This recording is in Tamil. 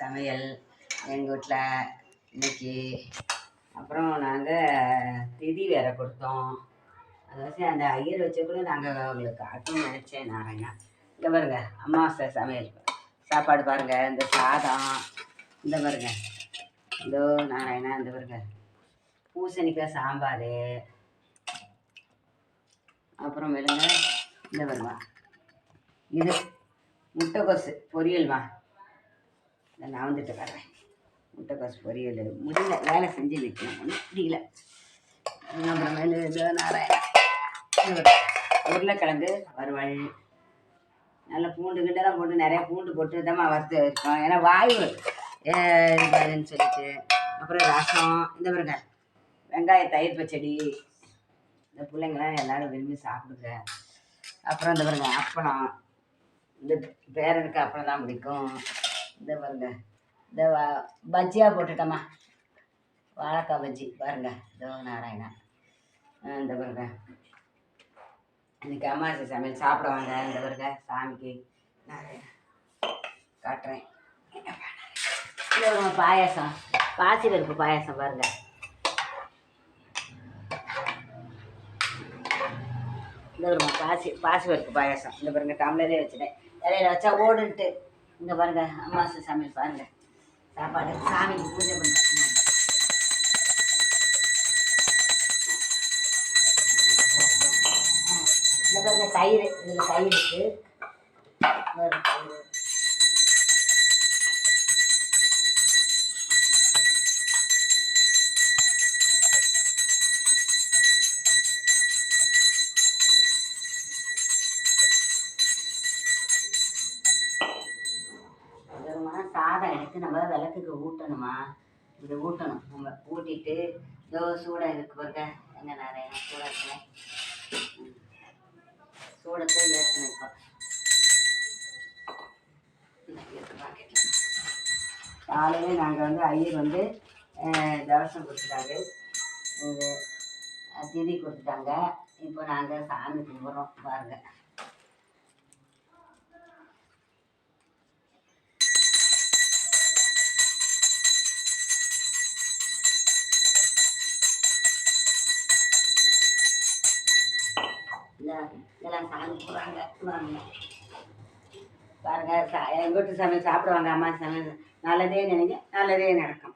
சமையல் எங்கள் வீட்டில் இன்னைக்கு. அப்புறம் நாங்கள் திதி வேற கொடுத்தோம். அதாவது அந்த ஐயர் வச்ச கூட நாங்கள் உங்களுக்கு காட்டணும்னு நினச்சேன். நாராயணா இங்கே பாருங்க, அமாவாசை சமையல் சாப்பாடு பாருங்கள். இந்த சாதம் இந்த பாருங்க, இதோ நாராயணா இந்த பாருங்க, பூசணிக்காய் சாம்பார். அப்புறம் வேணுங்க இந்த வருமா, இது முட்டைக்கோசு பொரியல்மா. நான் வந்துட்டு வர்றேன். முட்டைக்கோசு பொரியல் முடியல, வேலை செஞ்சு நிற்கணும், முடியல. அப்புறமேலு இதோ நாராயணா உருளைக்கிழங்கு வறுவல். நல்லா பூண்டு கிட்டலாம் போட்டு நிறையா பூண்டு போட்டு தான் வறுத்து இருக்கோம், ஏன்னா வாயு இதுன்னு சொல்லிட்டு. அப்புறம் ரசம் இந்த பாருங்க, வெங்காய தயிர் பச்சடி. இந்த பிள்ளைங்களாம் எல்லோரும் விரும்பி சாப்பிடுங்க. அப்புறம் இந்த பாருங்க அப்பளம், இந்த பேரனுக்கு அப்பளம் தான் பிடிக்கும். இந்த பாருங்க, இந்த பஜ்ஜியாக போட்டுட்டோம்மா, வாழைக்காய் பஜ்ஜி பாருங்க. இதோ நாராயணா இந்த பாருங்க, இன்னைக்கு அமாவாசை சமையல் சாப்பிட வாங்க. இந்த பாருங்க சாமிக்கு நாராயணா காட்டுறேன். இந்த ஒரு பாயாசம், பாசி பருப்பு பாயாசம் பாருங்க. இந்த ஒரு பாசி பருப்பு பாயாசம். இந்த பாருங்க டம்ளரே வச்சுட்டேன், இலையில வச்சா ஓடுன்ட்டு. இங்கே பாருங்க அமாவாசை சமையல் பாருங்க, சாப்பாடு சாமிக்கு பூஜை பண்ணுறேன். இந்த பாருங்க தயிர், இதில் தயிர் இருக்குது. தயிர் சாதம் எடுத்து நம்ம விளக்குக்கு ஊட்டணுமா, இது ஊட்டணும். நம்ம ஊட்டிட்டு இதோ சூடாக இருக்கு பாருங்க. எங்கே நிறைய சூடாக இருக்குல்ல, சூடத்தை ஏற்றணும். இப்போ பாக்கெட்டில் காலையில் நாங்கள் ஐயர் தவசம் கொடுத்துட்டாரு, இது திதி கொடுத்துட்டாங்க. இப்போ நாங்கள் சாமி கும்பிட்றோம் பாருங்க. இதெல்லாம் சாமி போகிறாங்க பாருங்க. எங்கள் வீட்டு சமையல் சாப்பிடுவாங்க. அம்மா சமையல் நல்லதே நினைங்க, நல்லதே நடக்கும்.